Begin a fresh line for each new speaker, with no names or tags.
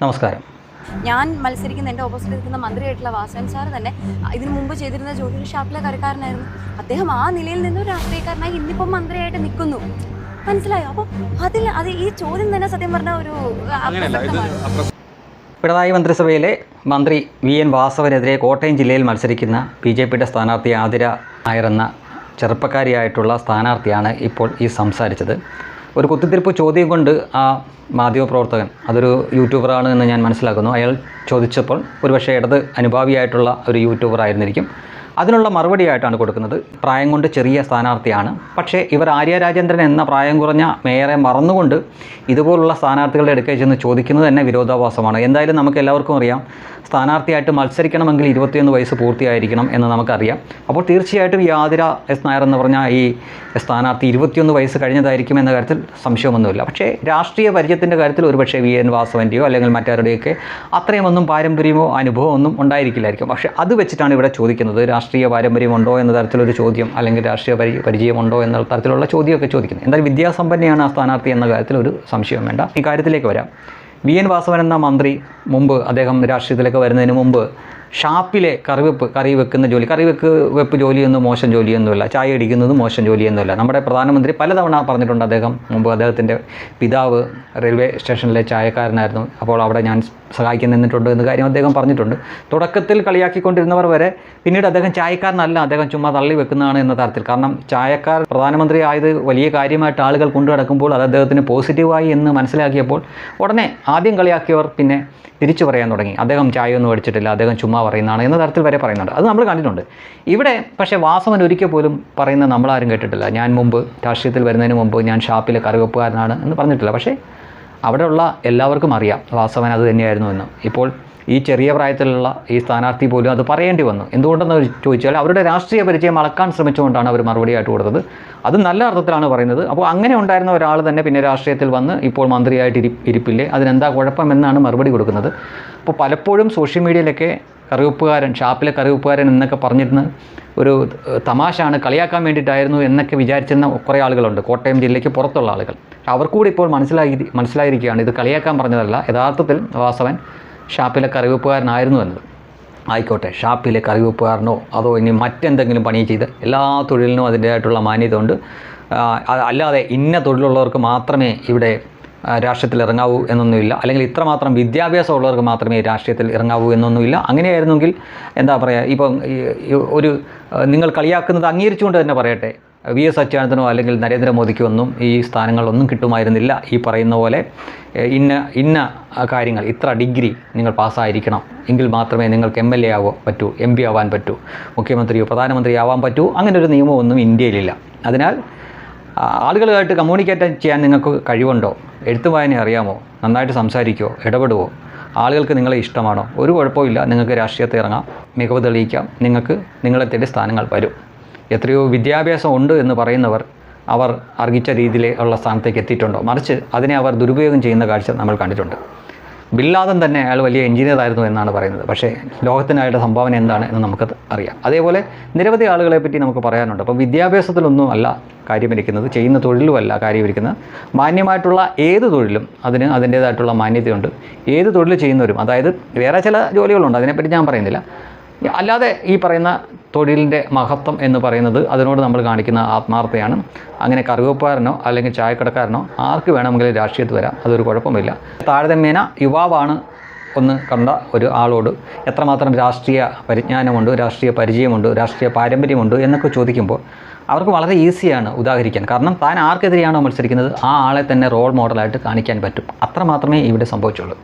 നമസ്കാരം.
ഞാൻ മത്സരിക്കുന്ന എൻ്റെ ഓപ്പോസിറ്റ് നിൽക്കുന്ന മന്ത്രിയായിട്ടുള്ള വാസവൻ സാർ തന്നെ ഇതിനു മുമ്പ് ചെയ്തിരുന്ന ജോലി ഒരു ഷാപ്പിലെ കറിക്കാരനായിരുന്നു. അദ്ദേഹം ആ നിലയിൽ നിന്ന് ഒരു രാഷ്ട്രീയക്കാരനായി ഇന്നിപ്പം മന്ത്രിയായിട്ട് നിൽക്കുന്നു. മനസ്സിലായോ? അപ്പോൾ ഈ ചോദ്യം തന്നെ സത്യം പറഞ്ഞ ഒരു
പിണറായി മന്ത്രിസഭയിലെ മന്ത്രി VN വാസവനെതിരെ കോട്ടയം ജില്ലയിൽ മത്സരിക്കുന്ന BJPയുടെ സ്ഥാനാർത്ഥി ആതിര നായർ എന്ന ചെറുപ്പക്കാരിയായിട്ടുള്ള സ്ഥാനാർത്ഥിയാണ് ഇപ്പോൾ ഈ സംസാരിച്ചത്. ഒരു കുത്തിത്തിരിപ്പ് ചോദ്യം കൊണ്ട് ആ മാധ്യമപ്രവർത്തകൻ, അതൊരു യൂട്യൂബറാണ് എന്ന് ഞാൻ മനസ്സിലാക്കുന്നു, അയാൾ ചോദിച്ചപ്പോൾ ഒരുപക്ഷെ ഇടത് അനുഭാവിയായിട്ടുള്ള ഒരു യൂട്യൂബർ ആയിരുന്നിരിക്കും. അതിനുള്ള മറുപടിയായിട്ടാണ് കൊടുക്കുന്നത്. പ്രായം കൊണ്ട് ചെറിയ സ്ഥാനാർത്ഥിയാണ്, പക്ഷേ ഇവർ ആര്യ രാജേന്ദ്രൻ എന്ന പ്രായം കുറഞ്ഞ മേയറെ മറന്നുകൊണ്ട് ഇതുപോലുള്ള സ്ഥാനാർത്ഥികളുടെ അടുക്കൽ ചെന്ന് ചോദിക്കുന്നത് തന്നെ വിരോധാഭാസമാണ്. എന്തായാലും നമുക്ക് എല്ലാവർക്കും അറിയാം, സ്ഥാനാർത്ഥിയായിട്ട് മത്സരിക്കണമെങ്കിൽ 21 വയസ്സ് പൂർത്തിയായിരിക്കണം എന്ന് നമുക്കറിയാം. അപ്പോൾ തീർച്ചയായിട്ടും ഈ ആതിര S. നായർ എന്ന് പറഞ്ഞാൽ ഈ സ്ഥാനാർത്ഥി 21 വയസ്സ് കഴിഞ്ഞതായിരിക്കും എന്ന കാര്യത്തിൽ സംശയമൊന്നുമില്ല. പക്ഷേ രാഷ്ട്രീയ പരിചയത്തിൻ്റെ കാര്യത്തിൽ ഒരുപക്ഷെ VN വാസവൻ്റെയോ അല്ലെങ്കിൽ മറ്റാരുടെയൊക്കെ അത്രയുമൊന്നും പാരമ്പര്യമോ അനുഭവമോ ഒന്നും ഉണ്ടായിരിക്കില്ലായിരിക്കും. പക്ഷേ അത് വെച്ചിട്ടാണ് ഇവിടെ ചോദിക്കുന്നത്. രാഷ്ട്രീയ പാരമ്പര്യമുണ്ടോ എന്ന തരത്തിലൊരു ചോദ്യം, അല്ലെങ്കിൽ രാഷ്ട്രീയ പരിചയമുണ്ടോ എന്ന തരത്തിലുള്ള ചോദ്യമൊക്കെ ചോദിക്കുന്നത്. എന്തായാലും വിദ്യാസമ്പന്നയാണ് ആ സ്ഥാനാർത്ഥി എന്ന കാര്യത്തിൽ ഒരു സംശയം വേണ്ട. ഈ കാര്യത്തിലേക്ക് വരാം. VN വാസവൻ എന്ന മന്ത്രി മുമ്പ് അദ്ദേഹം രാഷ്ട്രീയത്തിലേക്ക് വരുന്നതിന് മുമ്പ് ഷാപ്പിലെ കറി വെപ്പ് ജോലിയൊന്നും മോശം ജോലിയൊന്നുമില്ല, ചായ അടിക്കുന്നത് മോശം ജോലിയൊന്നുമില്ല. നമ്മുടെ പ്രധാനമന്ത്രി പലതവണ പറഞ്ഞിട്ടുണ്ട്. അദ്ദേഹം മുമ്പ് അദ്ദേഹത്തിൻ്റെ പിതാവ് റെയിൽവേ സ്റ്റേഷനിലെ ചായക്കാരനായിരുന്നു, അപ്പോൾ അവിടെ ഞാൻ സഹായിക്കാൻ നിന്നിട്ടുണ്ട് എന്ന കാര്യം അദ്ദേഹം പറഞ്ഞിട്ടുണ്ട്. തുടക്കത്തിൽ കളിയാക്കിക്കൊണ്ടിരുന്നവർ വരെ പിന്നീട് അദ്ദേഹം ചായക്കാരനല്ല, അദ്ദേഹം ചുമ്മാ തള്ളി വെക്കുന്നതാണ് എന്ന തരത്തിൽ. കാരണം ചായക്കാർ പ്രധാനമന്ത്രി ആയത് വലിയ കാര്യമായിട്ട് ആളുകൾ കൊണ്ടു നടക്കുമ്പോൾ അത് അദ്ദേഹത്തിന് പോസിറ്റീവായി എന്ന് മനസ്സിലാക്കിയപ്പോൾ ഉടനെ ആദ്യം കളിയാക്കിയവർ പിന്നെ തിരിച്ചു പറയാൻ തുടങ്ങി. അദ്ദേഹം ചായയൊന്നും അടിച്ചിട്ടില്ല, അദ്ദേഹം ചുമ്മാ പറയുന്നതാണ് എന്ന തരത്തിൽ വരെ പറയുന്നുണ്ട്. അത് നമ്മൾ കണ്ടിട്ടുണ്ട്. ഇവിടെ പക്ഷേ വാസവൻ ഒരിക്കൽ പോലും പറയുന്നത് നമ്മളാരും കേട്ടിട്ടില്ല. ഞാൻ മുമ്പ് രാഷ്ട്രീയത്തിൽ വരുന്നതിന് മുമ്പ് ഞാൻ ഷാപ്പിലെ കറിവെപ്പുകാരനാണ് എന്ന് പറഞ്ഞിട്ടില്ല. പക്ഷേ അവിടെയുള്ള എല്ലാവർക്കും അറിയാം വാസവൻ അത് തന്നെയായിരുന്നു എന്ന്. ഇപ്പോൾ ഈ ചെറിയ പ്രായത്തിലുള്ള ഈ സ്ഥാനാർത്ഥി പോലും അത് പറയേണ്ടി വന്നു. എന്തുകൊണ്ടെന്ന് ചോദിച്ചാൽ അവരുടെ രാഷ്ട്രീയ പരിചയം അളക്കാൻ ശ്രമിച്ചുകൊണ്ടാണ് അവർ മറുപടിയായിട്ട് കൊടുത്തത്. അത് നല്ല അർത്ഥത്തിലാണ് പറയുന്നത്. അപ്പോൾ അങ്ങനെ ഉണ്ടായിരുന്ന ഒരാൾ തന്നെ പിന്നെ രാഷ്ട്രീയത്തിൽ വന്ന് ഇപ്പോൾ മന്ത്രിയായിട്ട് ഇരിപ്പില്ലേ, അതിനെന്താ കുഴപ്പമെന്നാണ് മറുപടി കൊടുക്കുന്നത്. അപ്പോൾ പലപ്പോഴും സോഷ്യൽ മീഡിയയിലൊക്കെ ഷാപ്പിലെ കറിവെപ്പുകാരൻ എന്നൊക്കെ പറഞ്ഞിരുന്ന ഒരു തമാശയാണ്, കളിയാക്കാൻ വേണ്ടിയിട്ടായിരുന്നു എന്നൊക്കെ വിചാരിച്ചിരുന്ന കുറേ ആളുകളുണ്ട്, കോട്ടയം ജില്ലയ്ക്ക് പുറത്തുള്ള ആളുകൾ. അവർക്കൂടി ഇപ്പോൾ മനസ്സിലായിരിക്കുകയാണ് ഇത് കളിയാക്കാൻ പറഞ്ഞതല്ല, യഥാർത്ഥത്തിൽ വാസവൻ ഷാപ്പിലെ കറിവെപ്പുകാരനായിരുന്നു എന്നത്. ആയിക്കോട്ടെ, ഷാപ്പിലെ കറിവെപ്പുകാരനോ അതോ ഇനി മറ്റെന്തെങ്കിലും പണി ചെയ്ത് എല്ലാ തൊഴിലിനും അതിൻ്റേതായിട്ടുള്ള മാന്യത ഉണ്ട്. അല്ലാതെ ഇന്ന തൊഴിലുള്ളവർക്ക് മാത്രമേ ഇവിടെ രാഷ്ട്രീയത്തിൽ ഇറങ്ങാവൂ എന്നൊന്നുമില്ല, അല്ലെങ്കിൽ ഇത്രമാത്രം വിദ്യാഭ്യാസം ഉള്ളവർക്ക് മാത്രമേ രാഷ്ട്രീയത്തിൽ ഇറങ്ങാവൂ എന്നൊന്നുമില്ല. അങ്ങനെയായിരുന്നെങ്കിൽ എന്താ പറയുക, ഇപ്പം നിങ്ങൾ കളിയാക്കുന്നത് അംഗീകരിച്ചുകൊണ്ട് തന്നെ പറയട്ടെ, VS അച്യുതാനന്ദനോ അല്ലെങ്കിൽ നരേന്ദ്രമോദിക്കോ ഒന്നും ഈ സ്ഥാനങ്ങളൊന്നും കിട്ടുമായിരുന്നില്ല. ഈ പറയുന്ന പോലെ ഇന്ന കാര്യങ്ങൾ, ഇത്ര ഡിഗ്രി നിങ്ങൾ പാസ്സായിരിക്കണം എങ്കിൽ മാത്രമേ നിങ്ങൾക്ക് MLA പറ്റൂ, MP ആവാൻ പറ്റൂ, മുഖ്യമന്ത്രിയോ പ്രധാനമന്ത്രിയോ ആവാൻ പറ്റൂ. അങ്ങനെ ഒരു നിയമമൊന്നും ഇന്ത്യയിലില്ല. അതിനാൽ ആളുകളുമായിട്ട് കമ്മ്യൂണിക്കേറ്റ് ചെയ്യാൻ നിങ്ങൾക്ക് കഴിവുണ്ടോ, എഴുത്തും വായന അറിയാമോ, നന്നായിട്ട് സംസാരിക്കുമോ, ഇടപെടുമോ, ആളുകൾക്ക് നിങ്ങളെ ഇഷ്ടമാണോ, ഒരു കുഴപ്പമില്ല, നിങ്ങൾക്ക് രാഷ്ട്രീയത്തിൽ ഇറങ്ങാം, മികവ് തെളിയിക്കാം, നിങ്ങൾക്ക് നിങ്ങളെ തേടി സ്ഥാനങ്ങൾ വരും. എത്രയോ വിദ്യാഭ്യാസം ഉണ്ട് എന്ന് പറയുന്നവർ അവർ അർഹിച്ച രീതിയിലുള്ള സ്ഥാനത്തേക്ക് എത്തിയിട്ടുണ്ടോ, മറിച്ച് അതിനെ അവർ ദുരുപയോഗം ചെയ്യുന്ന കാഴ്ച നമ്മൾ കണ്ടിട്ടുണ്ട്. ബിൻ ലാദൻ തന്നെ അയാൾ വലിയ എഞ്ചിനീയർ ആയിരുന്നു എന്നാണ് പറയുന്നത്. പക്ഷേ ലോകത്തിനായിട്ട് സംഭാവന എന്താണ് എന്ന് നമുക്ക് അറിയാം. അതേപോലെ നിരവധി ആളുകളെ പറ്റി നമുക്ക് പറയാനുണ്ട്. അപ്പോൾ വിദ്യാഭ്യാസത്തിലൊന്നും അല്ല കാര്യമിരിക്കുന്നത്, ചെയ്യുന്ന തൊഴിലുമല്ല കാര്യമിരിക്കുന്നത്. മാന്യമായിട്ടുള്ള ഏത് തൊഴിലും അതിന് അതിൻ്റേതായിട്ടുള്ള മാന്യതയുണ്ട്. ഏത് തൊഴിൽ ചെയ്യുന്നവരും, അതായത് വേറെ ചില ജോലികളുണ്ട്, അതിനെപ്പറ്റി ഞാൻ പറയുന്നില്ല. അല്ലാതെ ഈ പറയുന്ന തൊഴിലിൻ്റെ മഹത്വം എന്ന് പറയുന്നത് അതിനോട് നമ്മൾ കാണിക്കുന്ന ആത്മാർത്ഥതയാണ്. അങ്ങനെ കറിവെപ്പുകാരനോ അല്ലെങ്കിൽ ചായക്കടക്കാരനോ ആർക്ക് വേണമെങ്കിലും രാഷ്ട്രീയത്തിൽ വരാം, അതൊരു കുഴപ്പമില്ല. താരതമ്യേന യുവാവാണ് ഒന്ന് കണ്ട ഒരു ആളോട് എത്രമാത്രം രാഷ്ട്രീയ പരിജ്ഞാനമുണ്ട്, രാഷ്ട്രീയ പരിചയമുണ്ട്, രാഷ്ട്രീയ പാരമ്പര്യമുണ്ട് എന്നൊക്കെ ചോദിക്കുമ്പോൾ അവർക്ക് വളരെ ഈസിയാണ് ഉദാഹരിക്കാൻ. കാരണം താൻ ആർക്കെതിരെയാണോ മത്സരിക്കുന്നത് ആ ആളെ തന്നെ റോൾ മോഡലായിട്ട് കാണിക്കാൻ പറ്റും. അത്ര മാത്രമേ ഇവിടെ സംഭവിച്ചുള്ളൂ.